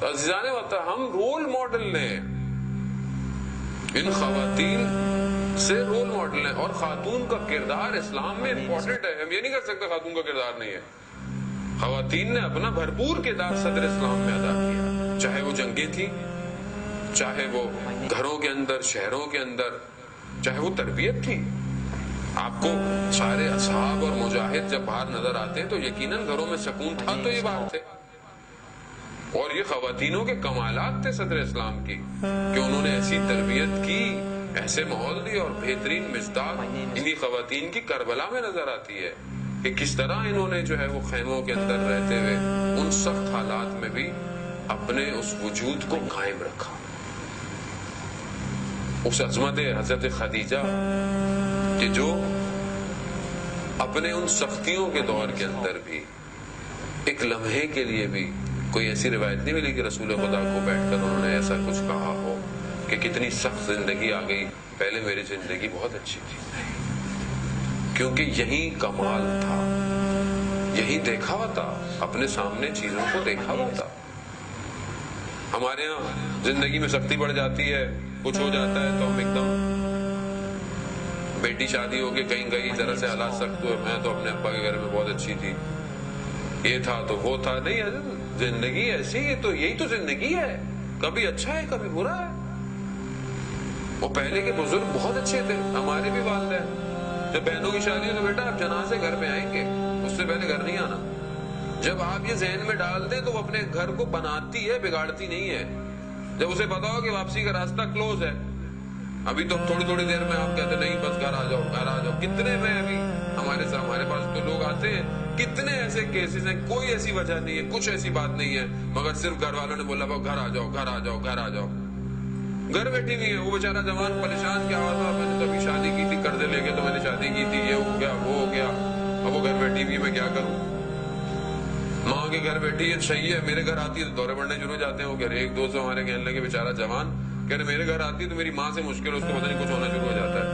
عزیزان وطن ہم رول ماڈل لیں، ان خواتین سے رول ماڈل ہیں، اور خاتون کا کردار اسلام میں امپورٹنٹ ہے. ہم یہ نہیں کر سکتے خاتون کا کردار نہیں ہے. خواتین نے اپنا بھرپور کردار صدر اسلام میں ادا کیا، چاہے وہ جنگیں تھی، چاہے وہ گھروں کے اندر، شہروں کے اندر، چاہے وہ تربیت تھی. آپ کو سارے اصحاب اور مجاہد جب باہر نظر آتے ہیں تو یقیناً گھروں میں سکون تھا تو یہ باہر تھے. اور یہ خواتینوں کے کمالات تھے صدر اسلام کی کہ انہوں نے ایسی تربیت کی، ایسے ماحول دی. اور بہترین مصداق انہی خواتین کی کربلا میں نظر آتی ہے کہ کس طرح انہوں نے جو ہے وہ خیموں کے اندر رہتے ہوئے ان سخت حالات میں بھی اپنے اس وجود کو قائم رکھا. اس عظمت حضرت خدیجہ کہ جو اپنے ان سختیوں کے دور کے اندر بھی ایک لمحے کے لیے بھی، کوئی ایسی روایت نہیں ملی کہ رسول خدا کو بیٹھ کر انہوں نے ایسا کچھ کہا ہو کہ کتنی سخت زندگی آ گئی، پہلے میری زندگی بہت اچھی تھی. کیونکہ یہی کمال تھا، یہی دیکھا ہوا تھا، اپنے سامنے چیزوں کو دیکھا ہوا تھا. ہمارے ہاں زندگی میں سختی بڑھ جاتی ہے، کچھ ہو جاتا ہے تو ہم ایک دم، بیٹی شادی ہو کے کہیں گئی، ذرا سے حالات سخت ہوئے، میں تو اپنے ابا کے گھر میں بہت اچھی تھی، یہ تھا تو وہ تھا. نہیں، زندگی ایسی ہے تو یہی تو زندگی ہے، کبھی اچھا ہے کبھی برا ہے. وہ پہلے کے بزرگ بہت اچھے تھے، ہمارے بھی والدین. جب بہنوں کی شادی ہو تو بیٹا آپ جنازے گھر پہ آئیں گے، اس سے پہلے گھر نہیں آنا. جب آپ یہ ذہن میں ڈال دیں تو وہ اپنے گھر کو بناتی ہے، بگاڑتی نہیں ہے. جب اسے پتا ہو کہ واپسی کا راستہ کلوز ہے، ابھی تو تھوڑی تھوڑی دیر میں آپ کہتے نہیں بس گھر آ جاؤ گھر آ جاؤ. کتنے میں ابھی ہمارے پاس تو لوگ آتے ہیں، کتنے ایسے کیسز ہیں، کوئی ایسی وجہ نہیں ہے، کچھ ایسی بات نہیں ہے، مگر صرف گھر والوں نے بولا گھر آ جاؤ گھر آ جاؤ گھر آ جاؤ. گھر بیٹھی ہوئی ہے وہ بیچارہ جوان پریشان، کیا ہوا تھا، میں نے تو ابھی شادی کی تھی، قرضے لے کے تو میں نے شادی کی تھی، یہ ہو گیا وہ ہو گیا، اب وہ گھر بیٹھی ہوئی میں کیا کروں. ماں کے گھر بیٹھی ہے، صحیح ہے، میرے گھر آتی ہے تو دورے پڑنے شروع ہو جاتے ہیں. وہ ایک دوست ہمارے کہنے لگے بیچارہ جوان کہہ رہے میرے گھر آتی ہے تو میری ماں سے مشکل، اس کو پتہ نہیں کچھ ہونا شروع ہو جاتا ہے.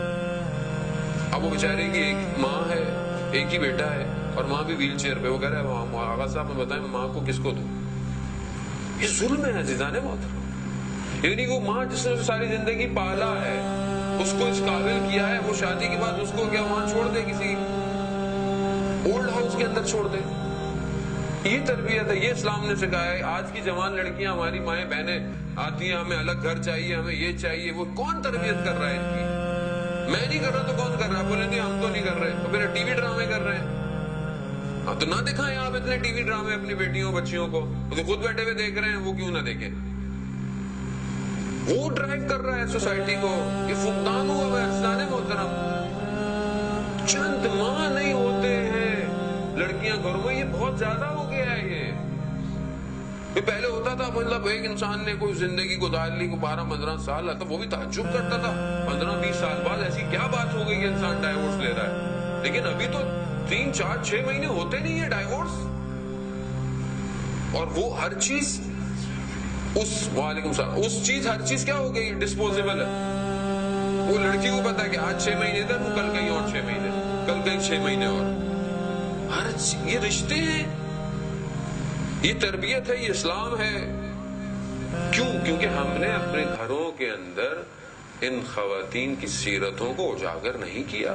اب وہ بیچارے کی ایک ماں ہے، ایک ہی بیٹا ہے، اور ماں بھی ویل چیئر پہ. وہ کہہ رہا ہے آغا صاحب میں بتائیں ماں کو کس کو دوں. یہ ظلم ہے عزیزان محترم. یعنی وہ ماں جس نے ساری زندگی پالا ہے، اس کو اس قابل کیا ہے، وہ شادی کے بعد اس کو کیا وہاں چھوڑ دے، کسی اولڈ ہاؤس کے اندر چھوڑ دے. یہ تربیت ہے، یہ اسلام نے سکھایا ہے. آج کی جوان لڑکیاں، ہماری مائیں بہنیں آتی ہیں، ہمیں الگ گھر چاہیے، ہمیں یہ چاہیے، وہ کون تربیت کر رہا ہے ان کی؟ میں نہیں کر رہا تو کون کر رہا ہے؟ بولے نہیں ہم تو نہیں کر رہے، تو پھر ٹی وی ڈرامے کر رہے ہیں. ہاں تو نہ دکھائیں آپ اتنے ٹی وی ڈرامے اپنی بیٹیوں بچیوں کو، تو خود بیٹھے ہوئے دیکھ رہے ہیں، وہ کیوں نہ دیکھیں؟ وہ ڈرائیو کر رہا ہے سوسائٹی کو. یہ فقدان ہوا ہے عزیزان محترم. چند ماہ نہیں ہوتے ہیں لڑکیاں گھروں میں، یہ بہت زیادہ ہو گیا ہے. یہ پہلے ہوتا تھا مطلب ایک انسان نے کوئی زندگی گزار لی کو 12-15 سال، تو وہ بھی تعجب کرتا تھا 15-20 سال بعد ایسی کیا بات ہو گئی کہ انسان ڈائیورس لے رہا ہے. لیکن ابھی تو 3-4-6 مہینے ہوتے نہیں ہے ڈائیورس، اور وہ ہر چیز وعلیکم السلام، اس چیز ہر چیز کیا ہو گئی، ڈسپوزیبل ہے. وہ لڑکی کو پتا ہے کہ آج 6 مہینے ادھر، وہ کل کہیں اور 6 مہینے، کل کہیں 6 مہینے اور. ہر یہ رشتے ہیں، یہ تربیت ہے، یہ اسلام ہے. کیوں؟ کیونکہ ہم نے اپنے گھروں کے اندر ان خواتین کی سیرتوں کو اجاگر نہیں کیا.